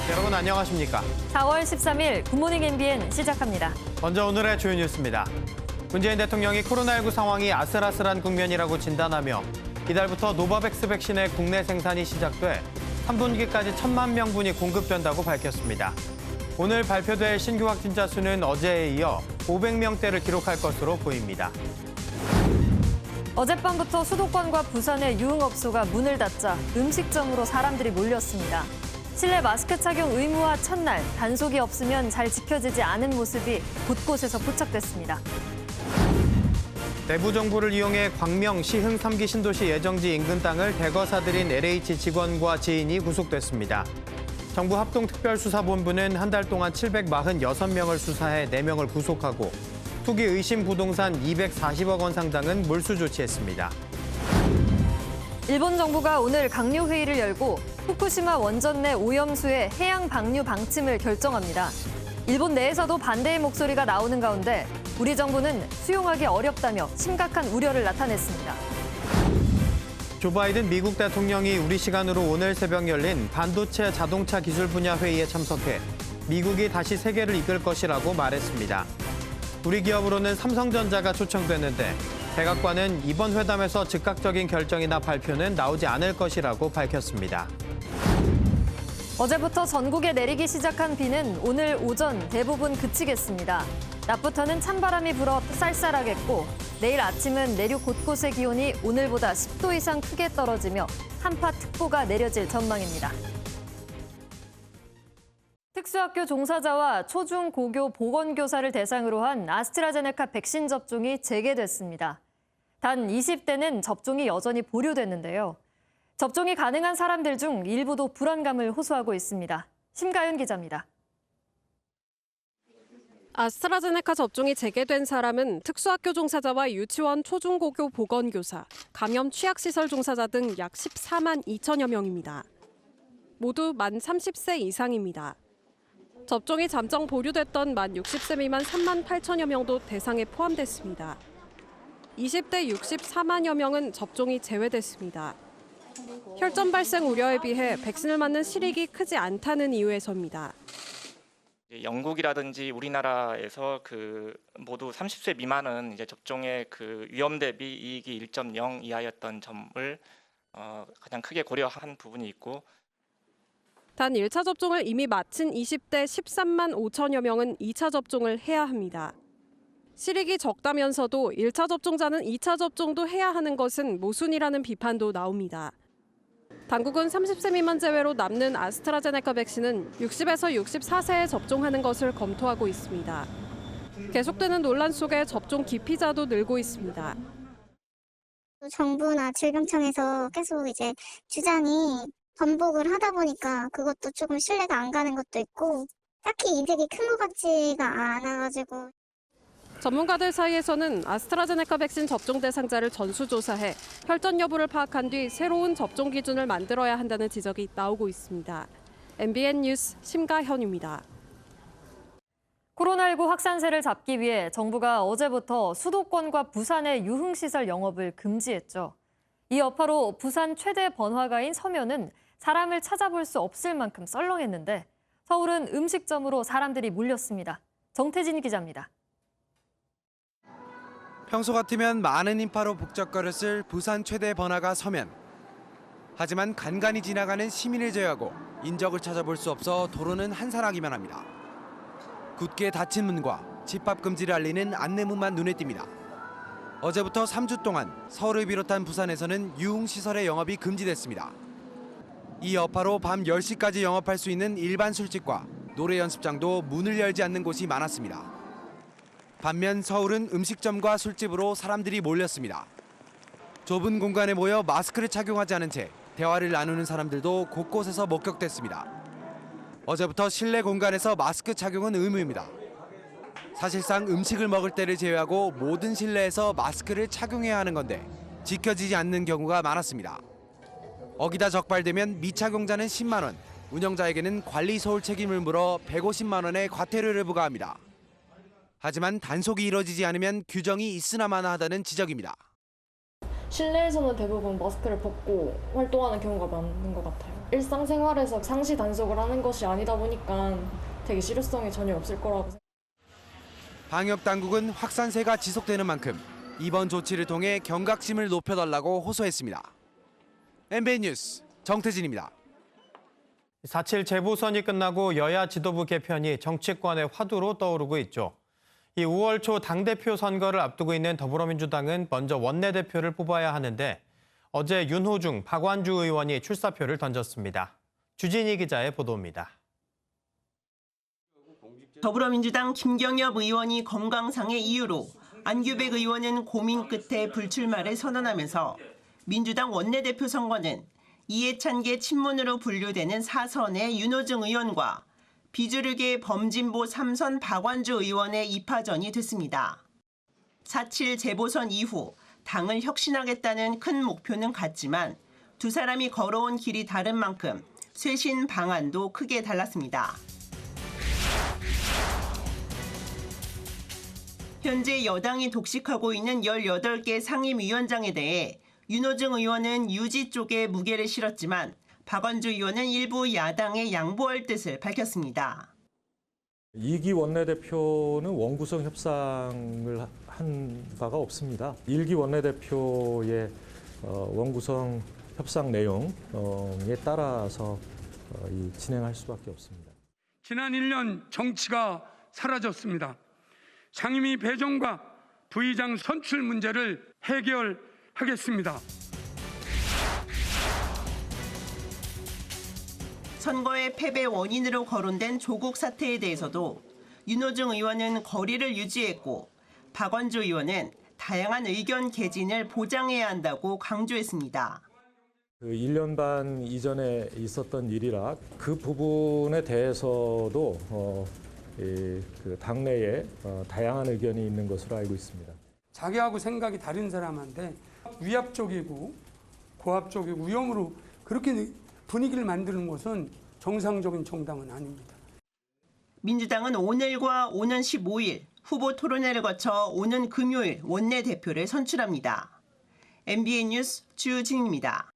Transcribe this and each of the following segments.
여러분 안녕하십니까? 4월 13일 굿모닝 MBN 시작합니다. 먼저 오늘의 주요 뉴스입니다. 문재인 대통령이 코로나19 상황이 아슬아슬한 국면이라고 진단하며 이달부터 노바백스 백신의 국내 생산이 시작돼 3분기까지 1,000만 명분이 공급된다고 밝혔습니다. 오늘 발표될 신규 확진자 수는 어제에 이어 500명대를 기록할 것으로 보입니다. 어젯밤부터 수도권과 부산의 유흥업소가 문을 닫자 음식점으로 사람들이 몰렸습니다. 실내 마스크 착용 의무화 첫날 단속이 없으면 잘 지켜지지 않은 모습이 곳곳에서 포착됐습니다. 내부 정보를 이용해 광명 시흥 3기 신도시 예정지 인근 땅을 대거 사들인 LH 직원과 지인이 구속됐습니다. 정부 합동특별수사본부는 한 달 동안 746명을 수사해 4명을 구속하고 투기 의심 부동산 240억 원 상당은 몰수 조치했습니다. 일본 정부가 오늘 강요 회의를 열고 후쿠시마 원전 내 오염수의 해양 방류 방침을 결정합니다. 일본 내에서도 반대의 목소리가 나오는 가운데 우리 정부는 수용하기 어렵다며 심각한 우려를 나타냈습니다. 조 바이든 미국 대통령이 우리 시간으로 오늘 새벽 열린 반도체 자동차 기술 분야 회의에 참석해 미국이 다시 세계를 이끌 것이라고 말했습니다. 우리 기업으로는 삼성전자가 초청됐는데 백악관은 이번 회담에서 즉각적인 결정이나 발표는 나오지 않을 것이라고 밝혔습니다. 어제부터 전국에 내리기 시작한 비는 오늘 오전 대부분 그치겠습니다. 낮부터는 찬바람이 불어 쌀쌀하겠고 내일 아침은 내륙 곳곳의 기온이 오늘보다 10도 이상 크게 떨어지며 한파특보가 내려질 전망입니다. 특수학교 종사자와 초중 고교 보건교사를 대상으로 한 아스트라제네카 백신 접종이 재개됐습니다. 단 20대는 접종이 여전히 보류됐는데요. 접종이 가능한 사람들 중 일부도 불안감을 호소하고 있습니다. 심가윤 기자입니다. 아스트라제네카 접종이 재개된 사람은 특수학교 종사자와 유치원 초중고교 보건교사, 감염 취약시설 종사자 등 약 14만 2천여 명입니다. 모두 만 30세 이상입니다. 접종이 잠정 보류됐던 만 60세 미만 3만 8천여 명도 대상에 포함됐습니다. 20대 64만여 명은 접종이 제외됐습니다. 혈전 발생 우려에 비해 백신을 맞는 실익이 크지 않다는 이유에서입니다. 영국이라든지 우리나라에서 모두 30세 미만은 이제 접종의 위험 대비 이익이 1.0 이하였던 점을 가장 크게 고려한 부분이 있고, 단 1차 접종을 이미 마친 20대 13만 5천여 명은 2차 접종을 해야 합니다. 실익이 적다면서도 1차 접종자는 2차 접종도 해야 하는 것은 모순이라는 비판도 나옵니다. 당국은 30세 미만 제외로 남는 아스트라제네카 백신은 60에서 64세에 접종하는 것을 검토하고 있습니다. 계속되는 논란 속에 접종 기피자도 늘고 있습니다. 정부나 질병청에서 계속 이제 주장이 번복을 하다 보니까 그것도 조금 신뢰가 안 가는 것도 있고 딱히 이득이 큰 것 같지가 않아가지고. 전문가들 사이에서는 아스트라제네카 백신 접종 대상자를 전수조사해 혈전 여부를 파악한 뒤 새로운 접종 기준을 만들어야 한다는 지적이 나오고 있습니다. MBN 뉴스 심가현입니다. 코로나19 확산세를 잡기 위해 정부가 어제부터 수도권과 부산의 유흥시설 영업을 금지했죠. 이 여파로 부산 최대 번화가인 서면은 사람을 찾아볼 수 없을 만큼 썰렁했는데 서울은 음식점으로 사람들이 몰렸습니다. 정태진 기자입니다. 평소 같으면 많은 인파로 북적거렸을 부산 최대 번화가 서면. 하지만 간간히 지나가는 시민을 제외하고 인적을 찾아볼 수 없어 도로는 한산하기만 합니다. 굳게 닫힌 문과 집합 금지를 알리는 안내문만 눈에 띕니다. 어제부터 3주 동안 서울을 비롯한 부산에서는 유흥시설의 영업이 금지됐습니다. 이 여파로 밤 10시까지 영업할 수 있는 일반 술집과 노래 연습장도 문을 열지 않는 곳이 많았습니다. 반면 서울은 음식점과 술집으로 사람들이 몰렸습니다. 좁은 공간에 모여 마스크를 착용하지 않은 채 대화를 나누는 사람들도 곳곳에서 목격됐습니다. 어제부터 실내 공간에서 마스크 착용은 의무입니다. 사실상 음식을 먹을 때를 제외하고 모든 실내에서 마스크를 착용해야 하는 건데 지켜지지 않는 경우가 많았습니다. 어기다 적발되면 미착용자는 10만 원, 운영자에게는 관리 소홀 책임을 물어 150만 원의 과태료를 부과합니다. 하지만 단속이 이뤄지지 않으면 규정이 있으나마나 하다는 지적입니다. 실내에서는 대부분 마스크를 벗고 활동하는 경우가 많은 것 같아요. 일상생활에서 상시 단속을 하는 것이 아니다 보니까 되게 실효성이 전혀 없을 거라고 생각합니다. 방역 당국은 확산세가 지속되는 만큼 이번 조치를 통해 경각심을 높여달라고 호소했습니다. MBN 뉴스 정태진입니다. 4.7 재보선이 끝나고 여야 지도부 개편이 정치권의 화두로 떠오르고 있죠. 이 5월 초 당대표 선거를 앞두고 있는 더불어민주당은 먼저 원내대표를 뽑아야 하는데 어제 윤호중, 박완주 의원이 출사표를 던졌습니다. 주진희 기자의 보도입니다. 더불어민주당 김경엽 의원이 건강상의 이유로 안규백 의원은 고민 끝에 불출마를 선언하면서 민주당 원내대표 선거는 이해찬계 친문으로 분류되는 4선의 윤호중 의원과 비주류계 범진보 3선 박완주 의원의 입하전이 됐습니다. 4.7 재보선 이후 당을 혁신하겠다는 큰 목표는 같지만 두 사람이 걸어온 길이 다른 만큼 쇄신 방안도 크게 달랐습니다. 현재 여당이 독식하고 있는 18개 상임위원장에 대해 윤호중 의원은 유지 쪽에 무게를 실었지만 박완주 의원은 일부 야당에 양보할 뜻을 밝혔습니다. 2기 원내대표는 원구성 협상을 한 바가 없습니다. 1기 원내대표의 원구성 협상 내용에 따라서 진행할 수밖에 없습니다. 지난 1년 정치가 사라졌습니다. 상임위 배정과 부의장 선출 문제를 해결하겠습니다. 선거의 패배 원인으로 거론된 조국 사태에 대해서도 윤호중 의원은 거리를 유지했고 박완주 의원은 다양한 의견 개진을 보장해야 한다고 강조했습니다. 1년 반 이전에 있었던 일이라 그 부분에 대해서도 그 당내에 다양한 의견이 있는 것으로 알고 있습니다. 자기하고 생각이 다른 사람한테 위압적이고 고압적이고 위험으로 그렇게 분위기를 만드는 것은 정상적인 정당은 아닙니다. 민주당은 오늘과 오는 15일 후보 토론회를 거쳐 오는 금요일 원내대표를 선출합니다. MBN 뉴스 주진입니다.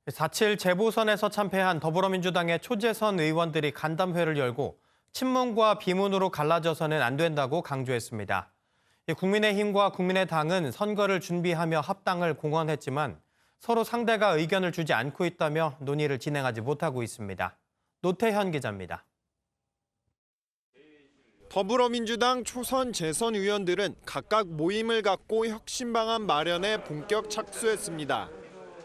4.7 재보선에서 참패한 더불어민주당의 초재선 의원들이 간담회를 열고 친문과 비문으로 갈라져서는 안 된다고 강조했습니다. 국민의힘과 국민의당은 선거를 준비하며 합당을 공언했지만 서로 상대가 의견을 주지 않고 있다며 논의를 진행하지 못하고 있습니다. 노태현 기자입니다. 더불어민주당 초선 재선 의원들은 각각 모임을 갖고 혁신 방안 마련에 본격 착수했습니다.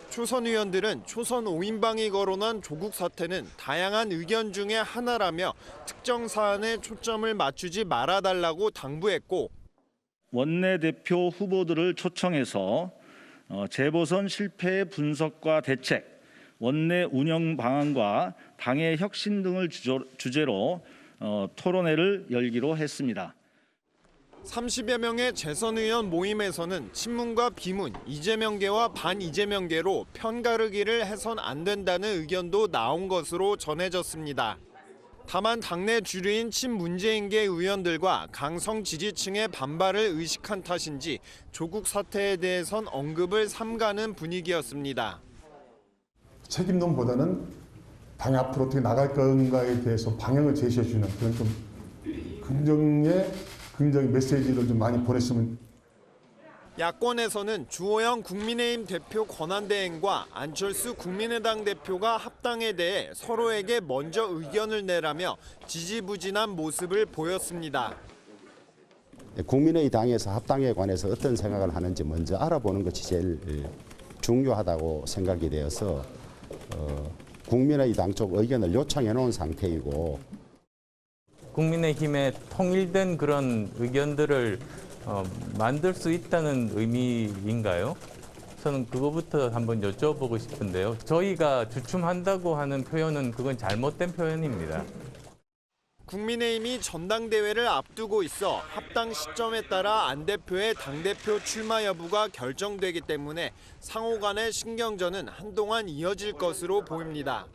초선 의원들은 초선 5인방이 거론한 조국 사태는 다양한 의견 중에 하나라며 특정 사안에 초점을 맞추지 말아달라고 당부했고 원내대표 후보들을 초청해서 재보선 실패의 분석과 대책, 원내 운영 방안과 당의 혁신 등을 주제로 토론회를 열기로 했습니다. 30여 명의 재선 의원 모임에서는 친문과 비문, 이재명계와 반이재명계로 편가르기를 해선 안 된다는 의견도 나온 것으로 전해졌습니다. 다만 당내 주류인 친문재인계 의원들과 강성 지지층의 반발을 의식한 탓인지 조국 사태에 대해선 언급을 삼가는 분위기였습니다. 책임론보다는 당이 앞으로 어떻게 나갈 건가에 대해서 방향을 제시해 주는 그런 좀 긍정의 메시지를 좀 많이 보냈으면. 야권에서는 주호영 국민의힘 대표 권한대행과 안철수 국민의당 대표가 합당에 대해 서로에게 먼저 의견을 내라며 지지부진한 모습을 보였습니다. 국민의당에서 합당에 관해서 어떤 생각을 하는지 먼저 알아보는 것이 제일 중요하다고 생각이 되어서 국민의당 쪽 의견을 요청해 놓은 상태이고 국민의힘의 통일된 그런 의견들을 만들 수 있다는 의미인가요? 저는 그거부터 한번 여쭤보고 싶은데요. 저희가 주춤한다고 하는 표현은 그건 잘못된 표현입니다. 국민의힘이 전당대회를 앞두고 있어 합당 시점에 따라 안 대표의 당대표 출마 여부가 결정되기 때문에 상호 간의 신경전은 한동안 이어질 것으로 보입니다.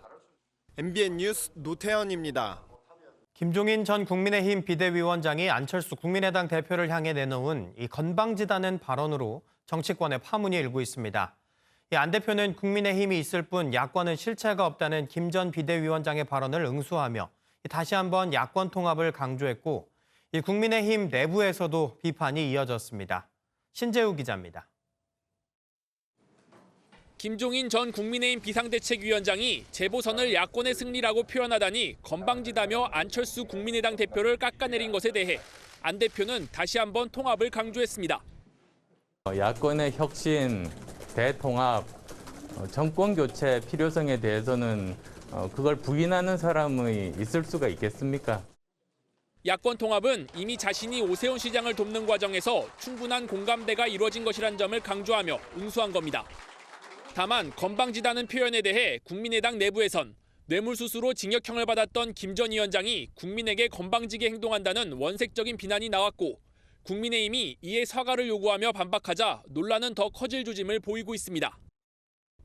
MBN 뉴스 노태현입니다. 김종인 전 국민의힘 비대위원장이 안철수 국민의당 대표를 향해 내놓은 이 건방지다는 발언으로 정치권에 파문이 일고 있습니다. 안 대표는 국민의힘이 있을 뿐 야권은 실체가 없다는 김 전 비대위원장의 발언을 응수하며 다시 한번 야권 통합을 강조했고 국민의힘 내부에서도 비판이 이어졌습니다. 신재우 기자입니다. 김종인 전 국민의힘 비상대책위원장이 재보선을 야권의 승리라고 표현하다니 건방지다며 안철수 국민의당 대표를 깎아내린 것에 대해 안 대표는 다시 한번 통합을 강조했습니다. 야권의 혁신, 대통합, 정권 교체 필요성에 대해서는 그걸 부인하는 사람이 있을 수가 있겠습니까? 야권 통합은 이미 자신이 오세훈 시장을 돕는 과정에서 충분한 공감대가 이루어진 것이란 점을 강조하며 응수한 겁니다. 다만 건방지다는 표현에 대해 국민의당 내부에선 뇌물수수로 징역형을 받았던 김 전 위원장이 국민에게 건방지게 행동한다는 원색적인 비난이 나왔고 국민의힘이 이에 사과를 요구하며 반박하자 논란은 더 커질 조짐을 보이고 있습니다.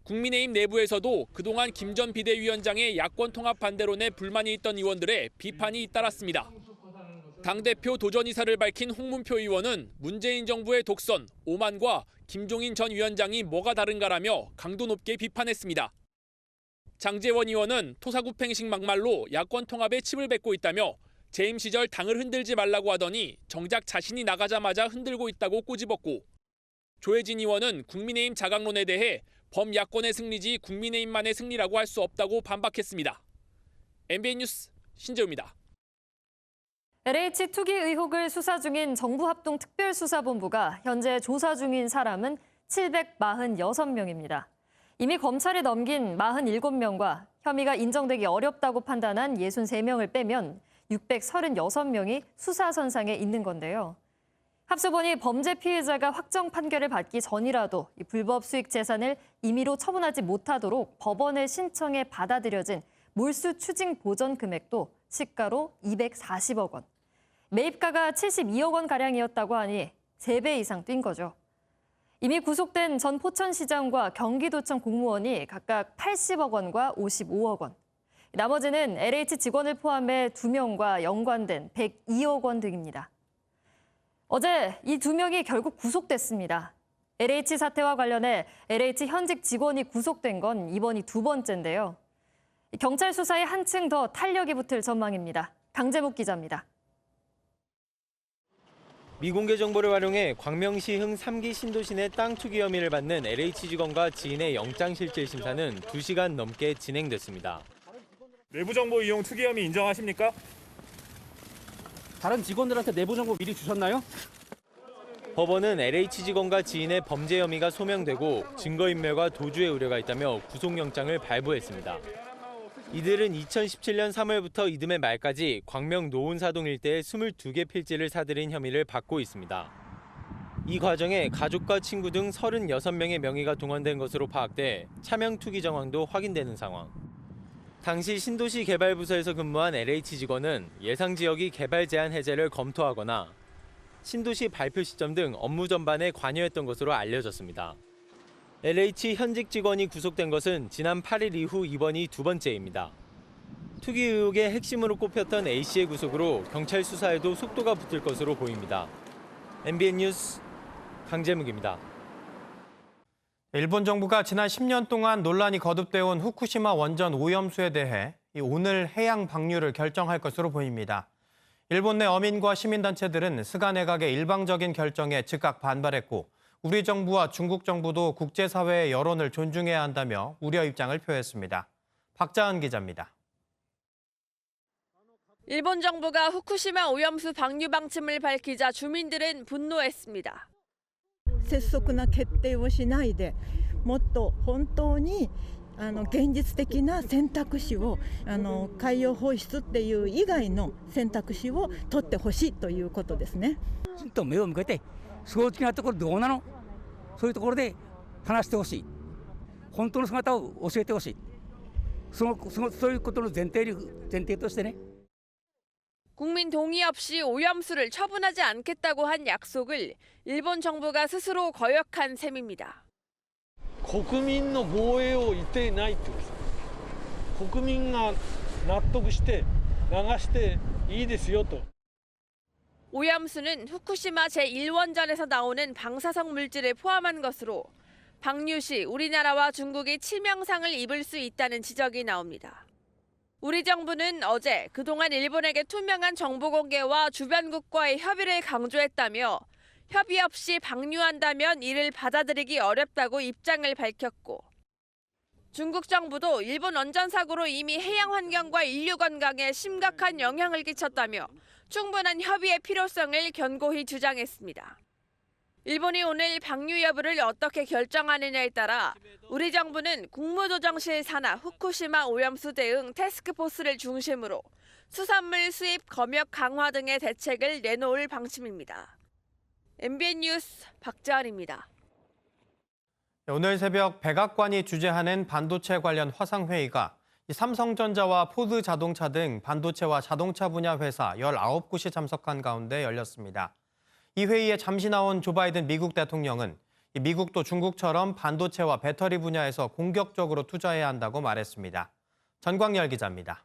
국민의힘 내부에서도 그동안 김 전 비대위원장의 야권 통합 반대론에 불만이 있던 의원들의 비판이 잇따랐습니다. 당대표 도전 의사를 밝힌 홍문표 의원은 문재인 정부의 독선, 오만과 김종인 전 위원장이 뭐가 다른가라며 강도 높게 비판했습니다. 장제원 의원은 토사구팽식 막말로 야권 통합에 침을 뱉고 있다며 재임 시절 당을 흔들지 말라고 하더니 정작 자신이 나가자마자 흔들고 있다고 꼬집었고 조혜진 의원은 국민의힘 자강론에 대해 범야권의 승리지 국민의힘만의 승리라고 할 수 없다고 반박했습니다. MBN 뉴스 신재우입니다. LH 투기 의혹을 수사 중인 정부합동특별수사본부가 현재 조사 중인 사람은 746명입니다. 이미 검찰에 넘긴 47명과 혐의가 인정되기 어렵다고 판단한 63명을 빼면 636명이 수사선상에 있는 건데요. 합수본이 범죄 피해자가 확정 판결을 받기 전이라도 불법 수익 재산을 임의로 처분하지 못하도록 법원의 신청에 받아들여진 몰수 추징 보전 금액도 시가로 240억 원. 매입가가 72억 원가량이었다고 하니 3배 이상 뛴 거죠. 이미 구속된 전 포천시장과 경기도청 공무원이 각각 80억 원과 55억 원. 나머지는 LH 직원을 포함해 2명과 연관된 102억 원 등입니다. 어제 이 2명이 결국 구속됐습니다. LH 사태와 관련해 LH 현직 직원이 구속된 건 이번이 2번째인데요. 경찰 수사에 한층 더 탄력이 붙을 전망입니다. 강재묵 기자입니다. 미공개 정보를 활용해 광명시 흥 3기 신도시 내 땅 투기 혐의를 받는 LH 직원과 지인의 영장실질 심사는 2시간 넘게 진행됐습니다. 내부 정보 이용 투기 혐의 인정하십니까? 다른 직원들한테 내부 정보 미리 주셨나요? 법원은 LH 직원과 지인의 범죄 혐의가 소명되고 증거인멸과 도주의 우려가 있다며 구속영장을 발부했습니다. 이들은 2017년 3월부터 이듬해 말까지 광명 노은사동 일대에 22개 필지를 사들인 혐의를 받고 있습니다. 이 과정에 가족과 친구 등 36명의 명의가 동원된 것으로 파악돼 차명 투기 정황도 확인되는 상황. 당시 신도시 개발부서에서 근무한 LH 직원은 예상 지역이 개발 제한 해제를 검토하거나 신도시 발표 시점 등 업무 전반에 관여했던 것으로 알려졌습니다. LH 현직 직원이 구속된 것은 지난 8일 이후 이번이 2번째입니다. 투기 의혹의 핵심으로 꼽혔던 A씨의 구속으로 경찰 수사에도 속도가 붙을 것으로 보입니다. MBN 뉴스 강재묵입니다. 일본 정부가 지난 10년 동안 논란이 거듭되어 온 후쿠시마 원전 오염수에 대해 오늘 해양 방류를 결정할 것으로 보입니다. 일본 내 어민과 시민단체들은 스가 내각의 일방적인 결정에 즉각 반발했고 우리 정부와 중국 정부도 국제사회의 여론을 존중해야 한다며 우려 입장을 표했습니다. 박자은 기자입니다. 일본 정부가 후쿠시마 오염수 방류 방침을 밝히자 주민들은 분노했습니다. 拙速な決定をしないでもっと本当に現実的な選択肢を海洋放出っていう以外の選択肢を取ってほしいということですね。ちょっと目を向けて正直なところどうなのそういうところで話してほしい本当の姿を教えてほしいそういうことの前提としてね。 국민 동의 없이 오염수를 처분하지 않겠다고 한 약속을 일본 정부가 스스로 거역한 셈입니다. 国民の防衛を言っていないってことです。国民が納得して流していいですよと。 오염수는 후쿠시마 제1원전에서 나오는 방사성 물질을 포함한 것으로 방류 시 우리나라와 중국이 치명상을 입을 수 있다는 지적이 나옵니다. 우리 정부는 어제 그동안 일본에게 투명한 정보 공개와 주변국과의 협의를 강조했다며 협의 없이 방류한다면 이를 받아들이기 어렵다고 입장을 밝혔고 중국 정부도 일본 원전 사고로 이미 해양 환경과 인류 건강에 심각한 영향을 끼쳤다며 충분한 협의의 필요성을 견고히 주장했습니다. 일본이 오늘 방류 여부를 어떻게 결정하느냐에 따라 우리 정부는 국무조정실 산하 후쿠시마 오염수 대응 태스크포스를 중심으로 수산물 수입 검역 강화 등의 대책을 내놓을 방침입니다. MBN 뉴스 박자은입니다. 오늘 새벽 백악관이 주재하는 반도체 관련 화상회의가 삼성전자와 포드자동차 등 반도체와 자동차 분야 회사 19곳이 참석한 가운데 열렸습니다. 이 회의에 잠시 나온 조 바이든 미국 대통령은 미국도 중국처럼 반도체와 배터리 분야에서 공격적으로 투자해야 한다고 말했습니다. 전광열 기자입니다.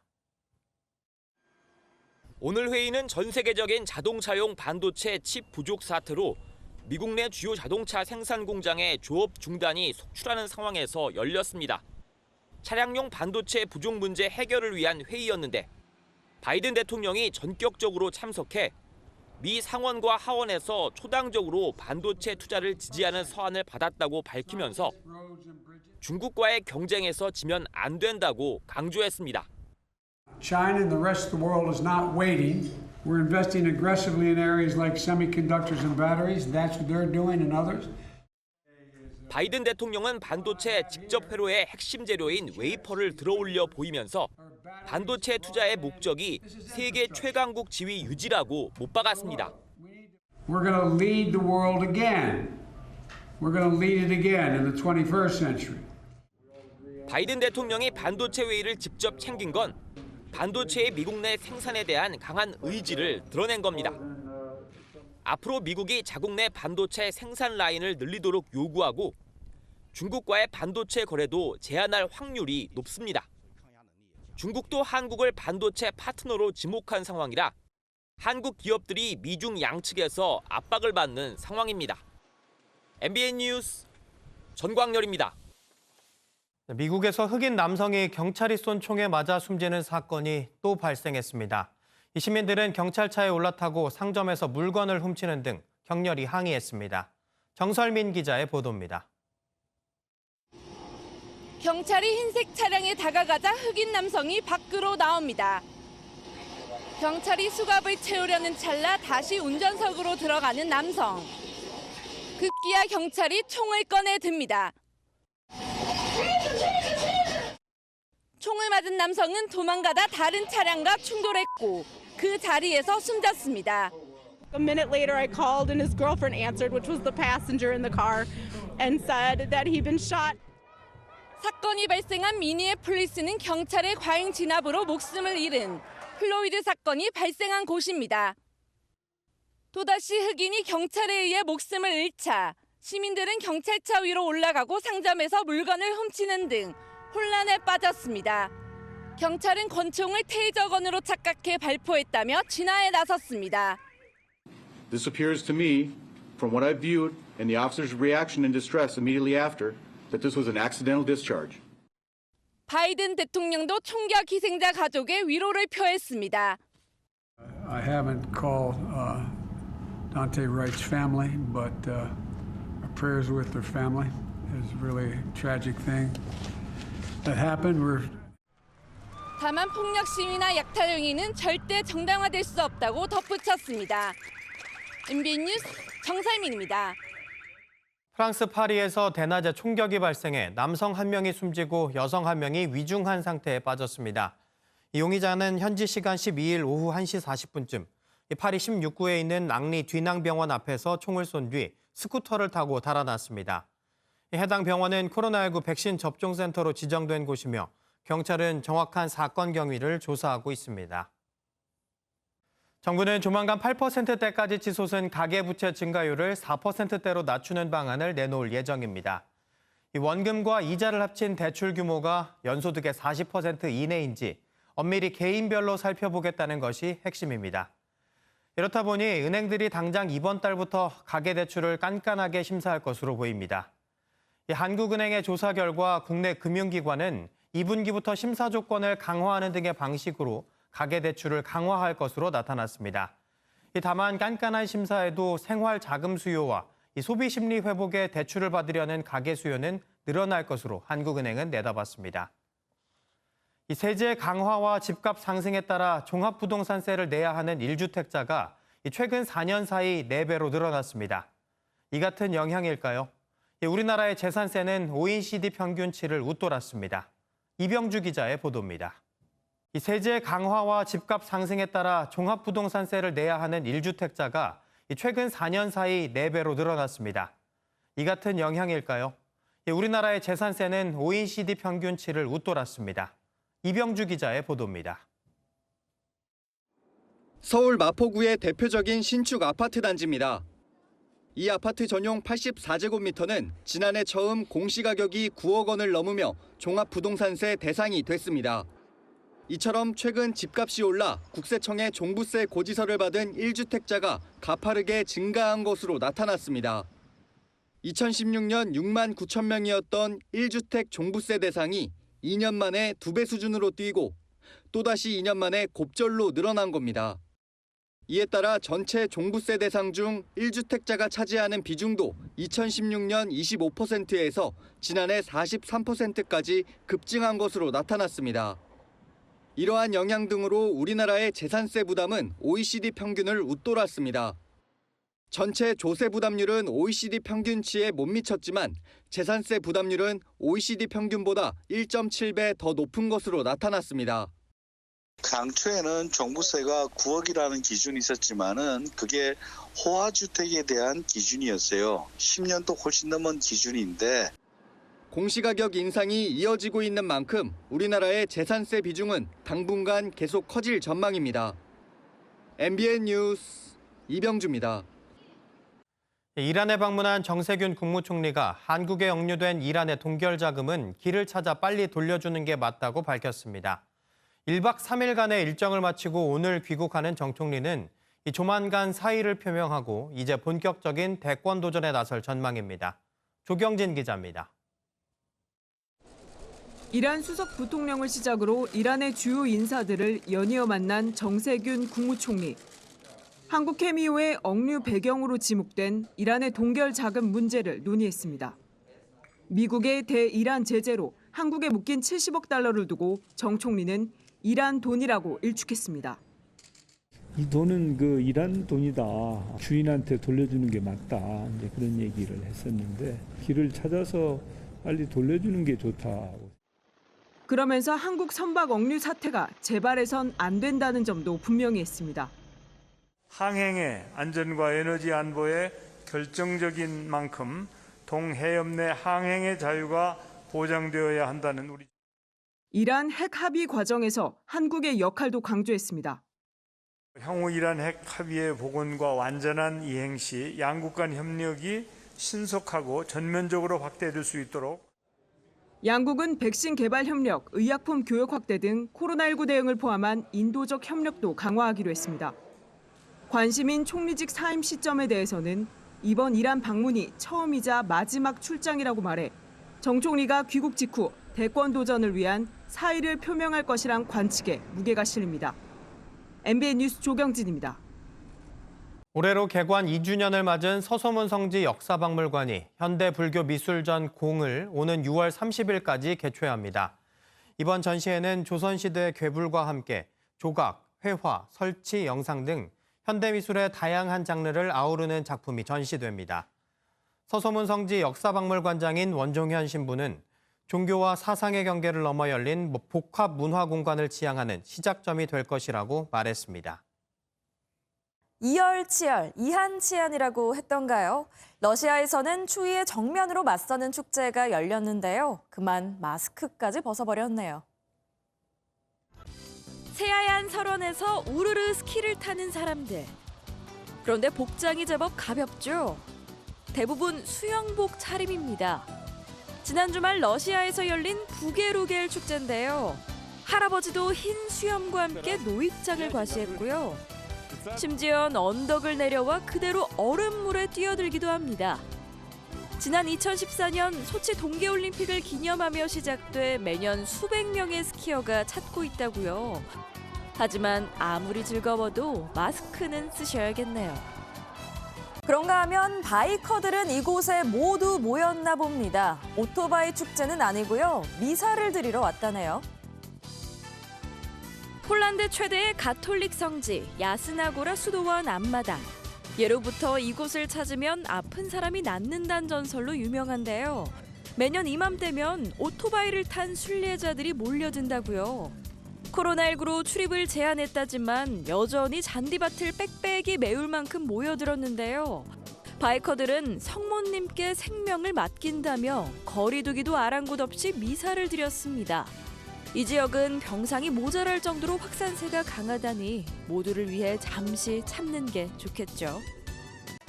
오늘 회의는 전 세계적인 자동차용 반도체 칩 부족 사태로 미국 내 주요 자동차 생산 공장의 조업 중단이 속출하는 상황에서 열렸습니다. 차량용 반도체 부족 문제 해결을 위한 회의였는데 바이든 대통령이 전격적으로 참석해 미 상원과 하원에서 초당적으로 반도체 투자를 지지하는 서한을 받았다고 밝히면서 중국과의 경쟁에서 지면 안 된다고 강조했습니다. China and the rest of the world is not waiting. We're investing aggressively in areas like semiconductors and batteries. That's what they're doing and others. 바이든 대통령은 반도체 직접 회로의 핵심 재료인 웨이퍼를 들어올려 보이면서 반도체 투자의 목적이 세계 최강국 지위 유지라고 못 박았습니다. We're going to lead the world again. We're going to lead it again in the 21st century. 바이든 대통령이 반도체 회의를 직접 챙긴 건 반도체의 미국 내 생산에 대한 강한 의지를 드러낸 겁니다. 앞으로 미국이 자국 내 반도체 생산 라인을 늘리도록 요구하고 중국과의 반도체 거래도 제한할 확률이 높습니다. 중국도 한국을 반도체 파트너로 지목한 상황이라 한국 기업들이 미중 양측에서 압박을 받는 상황입니다. MBN 뉴스 전광열입니다. 미국에서 흑인 남성이 경찰이 쏜 총에 맞아 숨지는 사건이 또 발생했습니다. 이 시민들은 경찰차에 올라타고 상점에서 물건을 훔치는 등 격렬히 항의했습니다. 정설민 기자의 보도입니다. 경찰이 흰색 차량에 다가가자 흑인 남성이 밖으로 나옵니다. 경찰이 수갑을 채우려는 찰나 다시 운전석으로 들어가는 남성. 급기야 경찰이 총을 꺼내 듭니다. 총을 맞은 남성은 도망가다 다른 차량과 충돌했고 그 자리에서 숨졌습니다. A minute later I called and his girlfriend answered, which was the passenger in the car, and said that he'd been shot. 사건이 발생한 미니애폴리스는 경찰의 과잉 진압으로 목숨을 잃은 플로이드 사건이 발생한 곳입니다. 또다시 흑인이 경찰에 의해 목숨을 잃자 시민들은 경찰차 위로 올라가고 상점에서 물건을 훔치는 등 혼란에 빠졌습니다. 경찰은 권총을 테이저건으로 착각해 발포했다며 진화에 나섰습니다. This appears to me, from what I've viewed and the officer's reaction and distress immediately after, that this was an accidental discharge. 바이든 대통령도 총격 희생자 가족의 위로를 표했습니다. I haven't called Dante Wright's family, but our prayers with their family. It's really a tragic thing that happened. 다만 폭력 시위나 약탈 행위는 절대 정당화될 수 없다고 덧붙였습니다. MBN 뉴스 정설민입니다. 프랑스 파리에서 대낮에 총격이 발생해 남성 1명이 숨지고 여성 1명이 위중한 상태에 빠졌습니다. 이 용의자는 현지 시간 12일 오후 1시 40분쯤 파리 16구에 있는 랑리 뒤낭병원 앞에서 총을 쏜 뒤 스쿠터를 타고 달아났습니다. 해당 병원은 코로나19 백신 접종센터로 지정된 곳이며 경찰은 정확한 사건 경위를 조사하고 있습니다. 정부는 조만간 8%대까지 치솟은 가계부채 증가율을 4%대로 낮추는 방안을 내놓을 예정입니다. 원금과 이자를 합친 대출 규모가 연소득의 40% 이내인지 엄밀히 개인별로 살펴보겠다는 것이 핵심입니다. 이렇다 보니 은행들이 당장 이번 달부터 가계대출을 깐깐하게 심사할 것으로 보입니다. 한국은행의 조사 결과 국내 금융기관은 2분기부터 심사 조건을 강화하는 등의 방식으로 가계대출을 강화할 것으로 나타났습니다. 다만 깐깐한 심사에도 생활 자금 수요와 소비 심리 회복에 대출을 받으려는 가계 수요는 늘어날 것으로 한국은행은 내다봤습니다. 세제 강화와 집값 상승에 따라 종합부동산세를 내야 하는 1주택자가 최근 4년 사이 4배로 늘어났습니다. 이 같은 영향일까요? 우리나라의 재산세는 OECD 평균치를 웃돌았습니다. 이병주 기자의 보도입니다. 세제 강화와 집값 상승에 따라 종합부동산세를 내야 하는 1주택자가 최근 4년 사이 4배로 늘어났습니다. 이 같은 영향일까요? 우리나라의 재산세는 OECD 평균치를 웃돌았습니다. 이병주 기자의 보도입니다. 서울 마포구의 대표적인 신축 아파트 단지입니다. 이 아파트 전용 84제곱미터는 지난해 처음 공시가격이 9억 원을 넘으며 종합부동산세 대상이 됐습니다. 이처럼 최근 집값이 올라 국세청의 종부세 고지서를 받은 1주택자가 가파르게 증가한 것으로 나타났습니다. 2016년 6만 9천 명이었던 1주택 종부세 대상이 2년 만에 2배 수준으로 뛰고 또다시 2년 만에 곱절로 늘어난 겁니다. 이에 따라 전체 종부세 대상 중 1주택자가 차지하는 비중도 2016년 25%에서 지난해 43%까지 급증한 것으로 나타났습니다. 이러한 영향 등으로 우리나라의 재산세 부담은 OECD 평균을 웃돌았습니다. 전체 조세 부담률은 OECD 평균치에 못 미쳤지만 재산세 부담률은 OECD 평균보다 1.7배 더 높은 것으로 나타났습니다. 당초에는 종부세가 9억이라는 기준이 있었지만은 그게 호화주택에 대한 기준이었어요. 10년도 훨씬 넘은 기준인데 공시가격 인상이 이어지고 있는 만큼 우리나라의 재산세 비중은 당분간 계속 커질 전망입니다. MBN 뉴스 이병주입니다. 이란에 방문한 정세균 국무총리가 한국에 역류된 이란의 동결 자금은 길을 찾아 빨리 돌려주는 게 맞다고 밝혔습니다. 1박 3일간의 일정을 마치고 오늘 귀국하는 정 총리는 조만간 사의를 표명하고 이제 본격적인 대권 도전에 나설 전망입니다. 조경진 기자입니다. 이란 수석 부통령을 시작으로 이란의 주요 인사들을 연이어 만난 정세균 국무총리. 한국 케미오의 억류 배경으로 지목된 이란의 동결 자금 문제를 논의했습니다. 미국의 대이란 제재로 한국에 묶인 70억 달러를 두고 정 총리는 이란 돈이라고 일축했습니다. 이 돈은 그 이란 돈이다. 주인한테 돌려주는 게 맞다. 이제 그런 얘기를 했었는데 길을 찾아서 빨리 돌려주는 게 좋다. 그러면서 한국 선박 억류 사태가 재발해선 안 된다는 점도 분명히 했습니다. 항행의 안전과 에너지 안보에 결정적인 만큼 동해협 내 항행의 자유가 보장되어야 한다는 우리. 이란 핵 합의 과정에서 한국의 역할도 강조했습니다. 향후 이란 핵 합의의 복원과 완전한 이행 시 양국 간 협력이 신속하고 전면적으로 확대될 수 있도록 양국은 백신 개발 협력, 의약품 교역 확대 등 코로나19 대응을 포함한 인도적 협력도 강화하기로 했습니다. 관심인 총리직 사임 시점에 대해서는 이번 이란 방문이 처음이자 마지막 출장이라고 말해 정 총리가 귀국 직후 대권 도전을 위한 사의를 표명할 것이란 관측에 무게가 실립니다. MBN 뉴스 조경진입니다. 올해로 개관 2주년을 맞은 서소문 성지 역사박물관이 현대불교미술전 공을 오는 6월 30일까지 개최합니다. 이번 전시회는 조선시대 괴물과 함께 조각, 회화, 설치, 영상 등 현대미술의 다양한 장르를 아우르는 작품이 전시됩니다. 서소문 성지 역사박물관장인 원종현 신부는 종교와 사상의 경계를 넘어 열린 복합 문화 공간을 지향하는 시작점이 될 것이라고 말했습니다. 이열치열, 이한치한이라고 했던가요? 러시아에서는 추위에 정면으로 맞서는 축제가 열렸는데요. 그만 마스크까지 벗어버렸네요. 새하얀 설원에서 우르르 스키를 타는 사람들. 그런데 복장이 제법 가볍죠. 대부분 수영복 차림입니다. 지난 주말 러시아에서 열린 부게루겔 축제인데요. 할아버지도 흰 수염과 함께 노익장을 과시했고요. 심지어 언덕을 내려와 그대로 얼음물에 뛰어들기도 합니다. 지난 2014년 소치 동계올림픽을 기념하며 시작돼 매년 수백 명의 스키어가 찾고 있다고요. 하지만 아무리 즐거워도 마스크는 쓰셔야겠네요. 그런가 하면 바이커들은 이곳에 모두 모였나 봅니다. 오토바이 축제는 아니고요. 미사를 드리러 왔다네요. 폴란드 최대의 가톨릭 성지 야스나고라 수도원 앞마당. 예로부터 이곳을 찾으면 아픈 사람이 낫는다는 전설로 유명한데요. 매년 이맘때면 오토바이를 탄 순례자들이 몰려든다고요. 코로나19로 출입을 제한했다지만 여전히 잔디밭을 빽빽이 메울 만큼 모여들었는데요. 바이커들은 성모님께 생명을 맡긴다며 거리두기도 아랑곳 없이 미사를 드렸습니다. 이 지역은 병상이 모자랄 정도로 확산세가 강하다니 모두를 위해 잠시 참는 게 좋겠죠.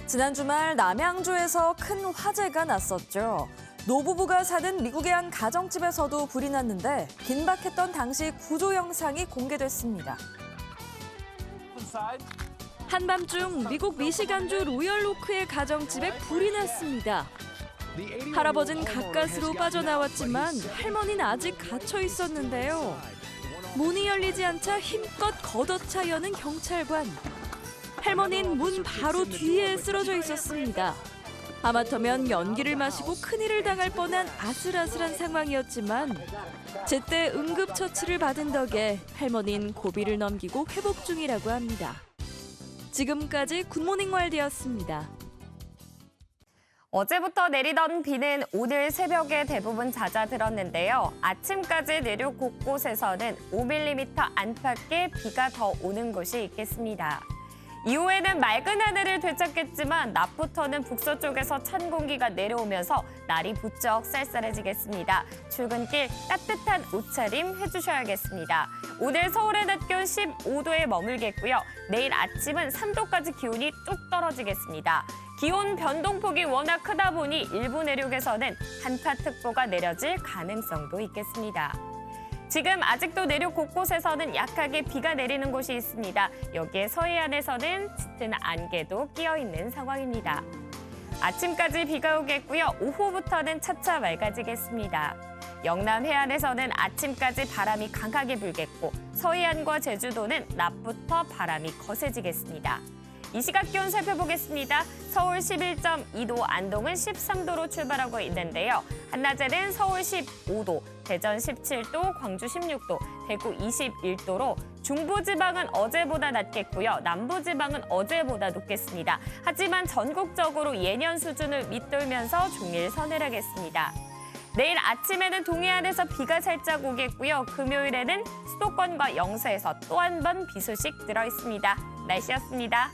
지난 주말 남양주에서 큰 화재가 났었죠. 노부부가 사는 미국의 한 가정집에서도 불이 났는데 긴박했던 당시 구조 영상이 공개됐습니다. 한밤중 미국 미시간주 로열로크의 가정집에 불이 났습니다. 할아버지는 가까스로 빠져나왔지만 할머니는 아직 갇혀 있었는데요. 문이 열리지 않자 힘껏 걷어차 여는 경찰관. 할머니는 문 바로 뒤에 쓰러져 있었습니다. 하마터면 연기를 마시고 큰일을 당할 뻔한 아슬아슬한 상황이었지만 제때 응급처치를 받은 덕에 할머니는 고비를 넘기고 회복 중이라고 합니다. 지금까지 굿모닝 월드였습니다. 어제부터 내리던 비는 오늘 새벽에 대부분 잦아들었는데요. 아침까지 내륙 곳곳에서는 5mm 안팎의 비가 더 오는 곳이 있겠습니다. 이후에는 맑은 하늘을 되찾겠지만 낮부터는 북서쪽에서 찬 공기가 내려오면서 날이 부쩍 쌀쌀해지겠습니다. 출근길 따뜻한 옷차림 해주셔야겠습니다. 오늘 서울의 낮 기온 15도에 머물겠고요. 내일 아침은 3도까지 기온이 뚝 떨어지겠습니다. 기온 변동폭이 워낙 크다 보니 일부 내륙에서는 한파특보가 내려질 가능성도 있겠습니다. 지금 아직도 내륙 곳곳에서는 약하게 비가 내리는 곳이 있습니다. 여기에 서해안에서는 짙은 안개도 끼어있는 상황입니다. 아침까지 비가 오겠고요. 오후부터는 차차 맑아지겠습니다. 영남 해안에서는 아침까지 바람이 강하게 불겠고 서해안과 제주도는 낮부터 바람이 거세지겠습니다. 이 시각 기온 살펴보겠습니다. 서울 11.2도, 안동은 13도로 출발하고 있는데요. 한낮에는 서울 15도, 대전 17도, 광주 16도, 대구 21도로 중부지방은 어제보다 낮겠고요. 남부지방은 어제보다 높겠습니다. 하지만 전국적으로 예년 수준을 밑돌면서 종일 서늘하겠습니다. 내일 아침에는 동해안에서 비가 살짝 오겠고요. 금요일에는 수도권과 영서에서 또 한 번 비 소식 들어있습니다. 날씨였습니다.